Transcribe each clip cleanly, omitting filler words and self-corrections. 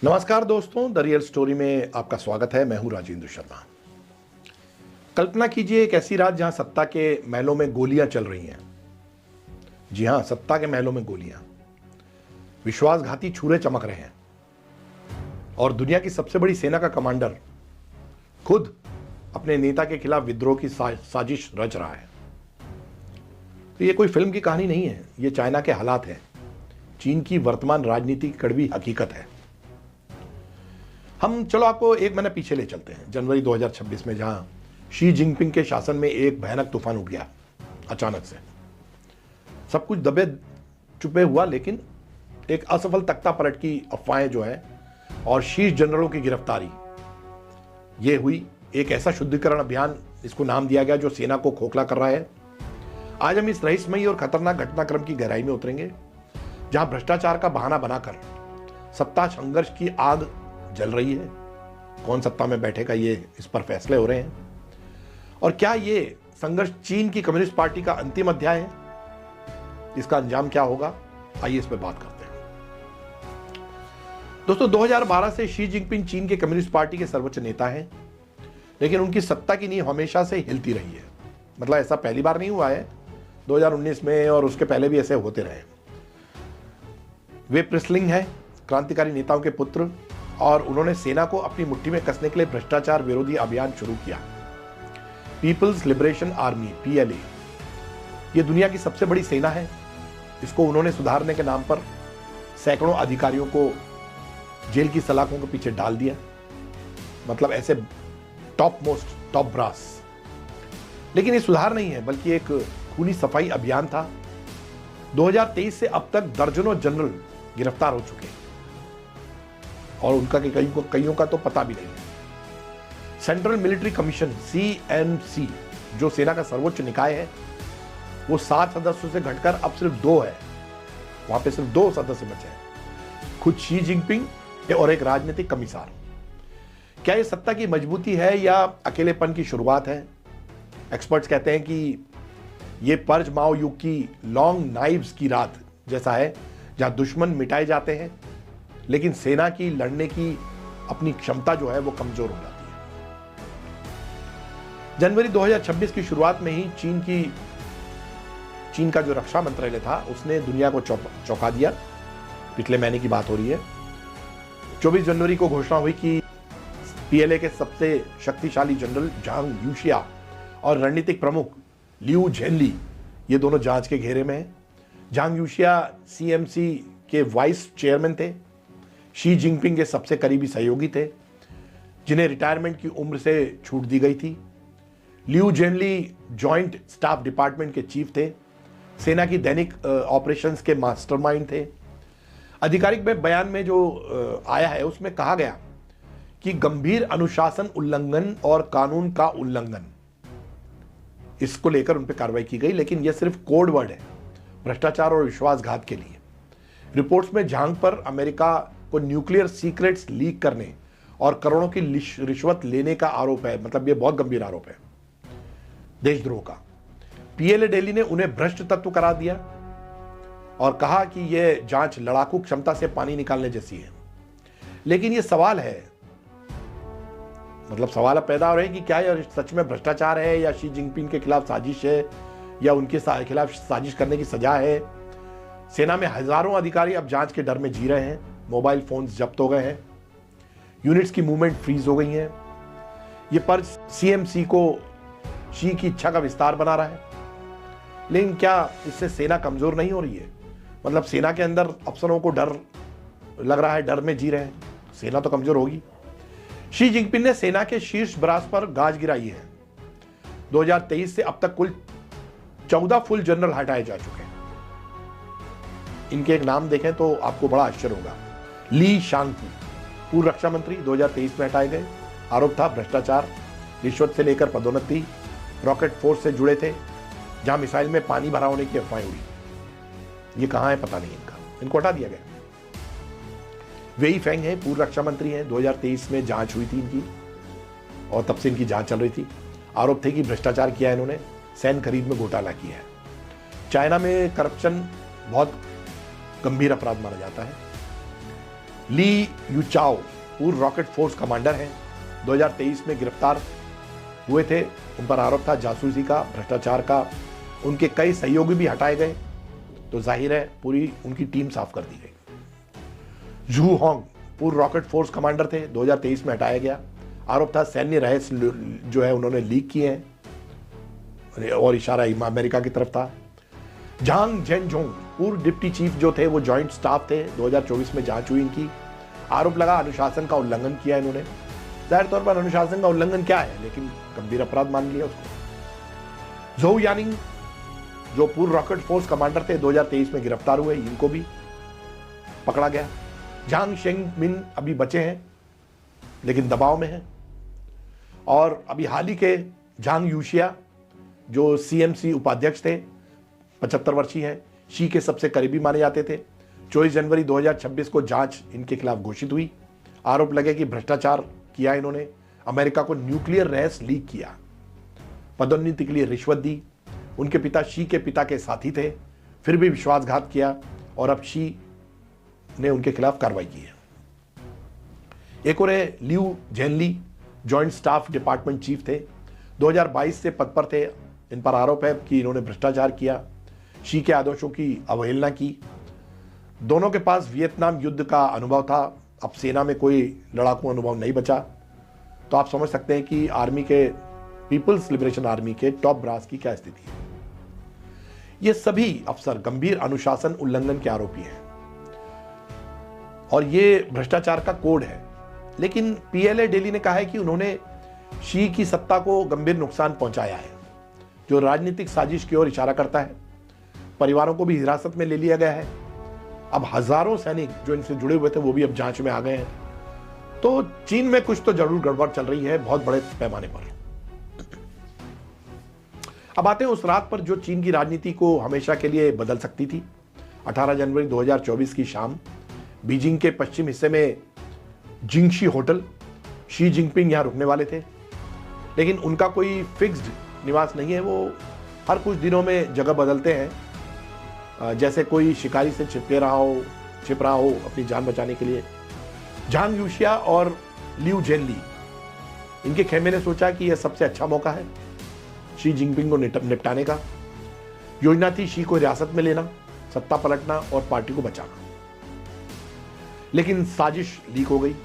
नमस्कार दोस्तों, the real story में आपका स्वागत है। मैं हूं राजेंद्र शर्मा। कल्पना कीजिए एक ऐसी रात जहां सत्ता के महलों में गोलियां चल रही हैं। जी हां, सत्ता के महलों में गोलियां। विश्वासघाती छुरे चमक रहे हैं और दुनिया की सबसे बड़ी सेना का कमांडर खुद अपने नेता के खिलाफ विद्रोह की साजिश रच रहा है। तो ये कोई फिल्म की कहानी नहीं है, ये चाइना के हालात हैं। चीन की वर्तमान राजनीति की कड़वी हकीकत है। हम चलो आपको एक महीना पीछे ले चलते हैं, जनवरी 2026 में, जहां शी जिनपिंग के शासन में एक भयानक तूफान उठ गया। अचानक से सब कुछ दबे चुपे हुआ, लेकिन एक असफल तख्ता पलट की अफवाहें जो है और शीर्ष जनरलों की गिरफ्तारी, ये हुई। एक ऐसा शुद्धिकरण अभियान, इसको नाम दिया गया, जो सेना को खोखला कर रहा है। आज हम इस रहस्यमयी और खतरनाक घटनाक्रम की गहराई में उतरेंगे, जहां भ्रष्टाचार का बहाना बनाकर सत्ता संघर्ष की आग जल रही है। कौन सत्ता में बैठेगा, ये इस पर फैसले हो रहे हैं। और क्या ये संघर्ष चीन की कम्युनिस्ट पार्टी का अंतिम अध्याय है? इसका अंजाम क्या होगा, आइए इस पर बात करते हैं। दोस्तों, 2012 से शी जिनपिंग चीन के कम्युनिस्ट पार्टी के सर्वोच्च नेता हैं, लेकिन उनकी सत्ता की नींव हमेशा से हिलती रही है। मतलब ऐसा पहली बार नहीं हुआ है, 2019 में और उसके पहले भी ऐसे होते रहे। वे प्रिसलिंग हैं, क्रांतिकारी नेताओं के पुत्र, और उन्होंने सेना को अपनी मुट्ठी में कसने के लिए भ्रष्टाचार विरोधी अभियान शुरू किया। पीपल्स लिबरेशन आर्मी, PLA, ये दुनिया की सबसे बड़ी सेना है। इसको उन्होंने सुधारने के नाम पर सैकड़ों अधिकारियों को जेल की सलाखों के पीछे डाल दिया। मतलब ऐसे टॉप ब्रास। लेकिन ये सुधार नहीं है, बल्कि एक खूनी सफाई अभियान था। 2023 से अब तक दर्जनों जनरल गिरफ्तार हो चुके हैं और उनका कईयों का तो पता भी नहीं है। सेंट्रल मिलिट्री कमीशन, CMC, जो सेना का सर्वोच्च निकाय है, वो 7 सदस्यों से घटकर अब सिर्फ 2 है। वहां पे सिर्फ 2 सदस्य बचे हैं, खुद शी जिनपिंग और एक राजनीतिक कमिश्नर। क्या ये सत्ता की मजबूती है या अकेलेपन की शुरुआत है? एक्सपर्ट्स कहते हैं कि ये पर्ज माओ युग की लॉन्ग नाइव्स की रात जैसा है, जहां दुश्मन मिटाए जाते हैं, लेकिन सेना की लड़ने की अपनी क्षमता जो है वो कमजोर हो जाती है। जनवरी 2026 की शुरुआत में ही चीन का जो रक्षा मंत्रालय था, उसने दुनिया को चौंका दिया। पिछले महीने की बात हो रही है। 24 जनवरी को घोषणा हुई कि PLA के सबसे शक्तिशाली जनरल झांग यूशिया और रणनीतिक प्रमुख लियू झेनली, ये दोनों जांच के घेरे में हैं। झांग यूशिया CMC के वाइस चेयरमैन थे, शी जिनपिंग के सबसे करीबी सहयोगी थे, जिन्हें रिटायरमेंट की उम्र से छूट दी गई थी। Liu genuinely joint staff department के चीफ थे, सेना की दैनिक ऑपरेशंस के मास्टरमाइंड थे। आधिकारिक बयान में जो आया है, उसमें कहा गया कि गंभीर अनुशासन उल्लंघन और कानून का उल्लंघन, इसको लेकर उन पर कार्रवाई की गई। लेकिन यह सिर्फ कोड वर्ड है भ्रष्टाचार और विश्वासघात के लिए। रिपोर्ट्स में झांग पर अमेरिका को न्यूक्लियर सीक्रेट्स लीक करने और करोड़ों की रिश्वत लेने का आरोप है। मतलब ये बहुत गंभीर आरोप है देशद्रोह का। PLA दिल्ली ने उन्हें भ्रष्ट तत्व करार दिया और कहा कि यह जांच लड़ाकू क्षमता से पानी निकालने जैसी है। लेकिन यह सवाल है, मतलब सवाल अब पैदा हो रहे हैं कि क्या यह सच में भ्रष्टाचार है या शी जिनपिंग के खिलाफ साजिश है या उनके खिलाफ साजिश करने की सजा है। सेना में हजारों अधिकारी अब जांच के डर में जी रहे हैं। मोबाइल फोन्स जब्त हो गए हैं, यूनिट्स की मूवमेंट फ्रीज हो गई है। ये पर्च CMC को शी की इच्छा का विस्तार बना रहा है। लेकिन क्या इससे सेना कमजोर नहीं हो रही है? मतलब सेना के अंदर अफसरों को डर लग रहा है, डर में जी रहे हैं, सेना तो कमजोर होगी। शी जिनपिंग ने सेना के शीर्ष ब्रास पर गाज गिराई है। 2023 से अब तक कुल 14 फुल जनरल हटाए जा चुके हैं। इनके एक नाम देखें तो आपको बड़ा आश्चर्य होगा। ली शांगपू, पूर्व रक्षा मंत्री, 2023 में हटाए गए। आरोप था भ्रष्टाचार, रिश्वत से लेकर पदोन्नति, रॉकेट फोर्स से जुड़े थे, जहां मिसाइल में पानी भरा होने की अफवाहें उड़ी। ये कहां है पता नहीं इनको हटा दिया गया। वेई फेंग है, पूर्व रक्षा मंत्री हैं, 2023 में जांच हुई थी इनकी और तब से इनकी जांच चल रही थी। आरोप थे कि भ्रष्टाचार किया है इन्होंने, सैन्य खरीद में घोटाला किया है। चाइना में करप्शन बहुत गंभीर अपराध माना जाता है। ली यूचाओ पूर्व रॉकेट फोर्स कमांडर हैं, 2023 में गिरफ्तार हुए थे। उन पर आरोप था जासूसी का, भ्रष्टाचार का। उनके कई सहयोगी भी हटाए गए, तो जाहिर है पूरी उनकी टीम साफ कर दी गई। जू होंग पूर्व रॉकेट फोर्स कमांडर थे, 2023 में हटाया गया। आरोप था सैन्य रहस्य जो है उन्होंने लीक किए हैं, और इशारा अमेरिका की तरफ था। झांग जेनजोंग पूर्व डिप्टी चीफ जो थे वो जॉइंट स्टाफ थे, 2024 में जांच हुई इनकी। आरोप लगा अनुशासन का उल्लंघन किया इन्होंने। जाहिर तौर पर अनुशासन का उल्लंघन क्या है, लेकिन गंभीर अपराध मान लिया उसको। जोउ यानिंग जो पूर्व रॉकेट फोर्स कमांडर थे, 2023 में गिरफ्तार हुए, इनको भी पकड़ा गया। झांग शेंगमिन अभी बचे हैं लेकिन दबाव में हैं। और अभी हाल ही के झांग यूशिया जो सीएमसी उपाध्यक्ष थे, 75 वर्षीय हैं, शी के सबसे करीबी माने जाते थे। 24 जनवरी 2026 को जांच इनके खिलाफ घोषित हुई। आरोप लगे कि भ्रष्टाचार किया इन्होंने, अमेरिका को न्यूक्लियर रहस्य लीक किया, पदोन्नति के लिए रिश्वत दी। उनके पिता शी के पिता के साथी थे, फिर भी विश्वासघात किया और अब शी ने उनके खिलाफ कार्रवाई की है। एक और है Liu genuinely, joint staff department chief थे, 2022 से पद पर थे। इन पर आरोप है कि इन्होंने भ्रष्टाचार किया, शी के आदेशों की अवहेलना की। दोनों के पास वियतनाम युद्ध का अनुभव था, अब सेना में कोई लड़ाकू अनुभव नहीं बचा। तो आप समझ सकते हैं कि आर्मी के, पीपल्स लिबरेशन आर्मी के टॉप ब्रास की क्या स्थिति है। ये सभी अफसर गंभीर अनुशासन उल्लंघन के आरोपी हैं और ये भ्रष्टाचार का कोड है। लेकिन पीएलए डेली ने कहा है कि उन्होंने शी की सत्ता को गंभीर नुकसान पहुंचाया है, जो राजनीतिक साजिश की ओर इशारा करता है। परिवारों को भी हिरासत में ले लिया गया है। अब हजारों सैनिक जो इनसे जुड़े हुए थे वो भी अब जांच में आ गए हैं। तो चीन में कुछ तो जरूर गड़बड़ चल रही है, बहुत बड़े पैमाने पर। अब आते हैं उस रात पर जो चीन की राजनीति को हमेशा के लिए बदल सकती थी। 18 जनवरी 2024 की शाम बीजिंग के पश्चिम हिस्से में जिंगशी होटल, शी जिनपिंग यहां रुकने वाले थे, लेकिन उनका कोई फिक्स्ड निवास नहीं है। वो हर कुछ दिनों में जगह बदलते हैं, जैसे कोई शिकारी से छिप रहा हो अपनी जान बचाने के लिए। झांग यूशिया और लियू जेनली, इनके खेमे ने सोचा कि यह सबसे अच्छा मौका है शी जिनपिंग को निपटाने का। योजना थी शी को हिरासत में लेना, सत्ता पलटना और पार्टी को बचाना। लेकिन साजिश लीक हो गई।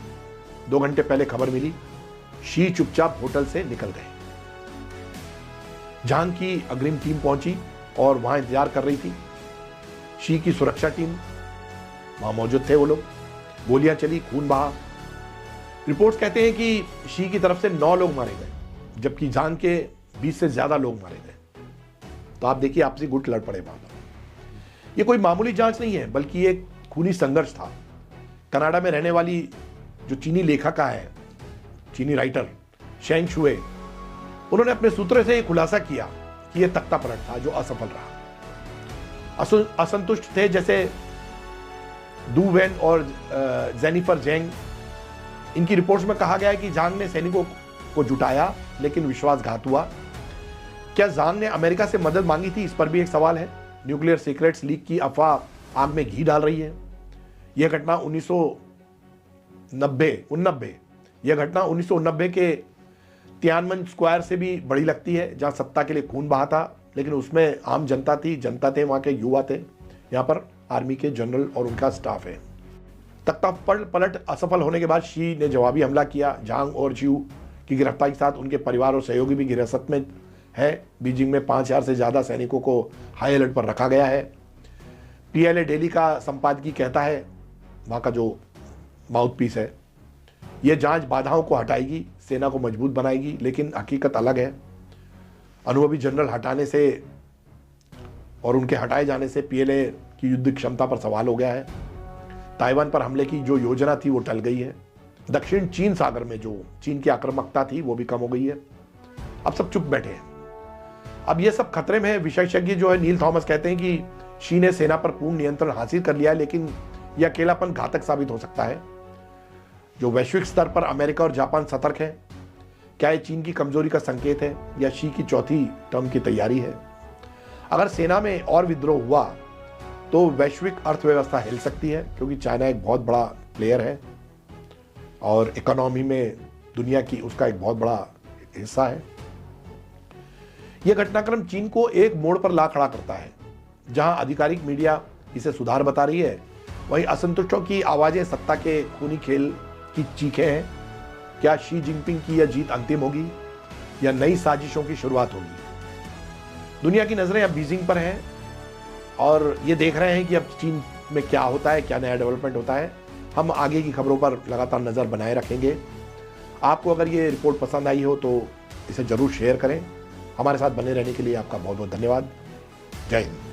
2 घंटे पहले खबर मिली, शी चुपचाप होटल से निकल गए। झांग की अग्रिम टीम पहुंची और वहां इंतजार कर रही थी। शी की सुरक्षा टीम वहां मौजूद थे वो लोग। गोलियां चली, खून बहा। रिपोर्ट्स कहते हैं कि शी की तरफ से 9 लोग मारे गए, जबकि झांग के 20 से ज्यादा लोग मारे गए। तो आप देखिए आपसी गुट लड़ पड़े वहां पर। यह कोई मामूली जांच नहीं है, बल्कि एक खूनी संघर्ष था। कनाडा में रहने वाली जो चीनी लेखिका है, चीनी राइटर शेंग शुए, उन्होंने अपने सूत्रों से खुलासा किया कि यह तख्ता पलट था जो असफल रहा। असंतुष्ट थे जैसे डू वेन और जेनिफर जेंग। इनकी रिपोर्ट्स में कहा गया है कि झांग ने सैनिकों को जुटाया लेकिन विश्वासघात हुआ। क्या झांग ने अमेरिका से मदद मांगी थी, इस पर भी एक सवाल है। न्यूक्लियर सीक्रेट्स लीक की अफवाह आग में घी डाल रही है। यह घटना 1990 के तियानमन स्क्वायर से भी बड़ी लगती है, जहां सत्ता के लिए खून बहा था, लेकिन उसमें आम जनता थे, वहां के युवा थे। यहां पर आर्मी के जनरल और उनका स्टाफ है। तख्ता पलट असफल होने के बाद शी ने जवाबी हमला किया। झांग और जियू की गिरफ्तारी के साथ उनके परिवार और सहयोगी भी हिरासत में है। बीजिंग में 5000 से ज्यादा सैनिकों को हाई अलर्ट पर रखा गया है। पीएलए डेली का संपादकीय कहता है, वहां का जो माउथ पीस है, यह जांच बाधाओं को हटाएगी, सेना को मजबूत बनाएगी, लेकिन हकीकत अलग है। अनुभवी जनरल हटाने से और उनके हटाए जाने से पीएलए की युद्ध क्षमता पर सवाल हो गया है। ताइवान पर हमले की जो योजना थी वो टल गई है। दक्षिण चीन सागर में जो चीन की आक्रामकता थी वो भी कम हो गई है। अब सब चुप बैठे हैं। अब ये सब खतरे में है। विशेषज्ञ जो है नील थॉमस कहते हैं कि शी ने सेना पर पूर्ण नियंत्रण हासिल कर लिया है, लेकिन यह अकेलापन घातक साबित हो सकता है। जो वैश्विक स्तर पर अमेरिका और जापान सतर्क है, क्या यह चीन की कमजोरी का संकेत है या शी की चौथी टर्म की तैयारी है? अगर सेना में और विद्रोह हुआ तो वैश्विक अर्थव्यवस्था हिल सकती है, क्योंकि चाइना एक बहुत बड़ा प्लेयर है और इकोनॉमी में दुनिया की उसका एक बहुत बड़ा हिस्सा है। यह घटनाक्रम चीन को एक मोड़ पर ला खड़ा करता है। जहां आधिकारिक मीडिया इसे सुधार बता रही है, वहीं असंतुष्टों की आवाजें सत्ता के खूनी खेल की चीखें हैं। क्या शी जिनपिंग की यह जीत अंतिम होगी या नई साजिशों की शुरुआत होगी? दुनिया की नजरें अब बीजिंग पर हैं और ये देख रहे हैं कि अब चीन में क्या होता है, क्या नया डेवलपमेंट होता है। हम आगे की खबरों पर लगातार नजर बनाए रखेंगे। आपको अगर ये रिपोर्ट पसंद आई हो तो इसे जरूर शेयर करें। हमारे साथ बने रहने के लिए आपका बहुत बहुत धन्यवाद। जय हिंद।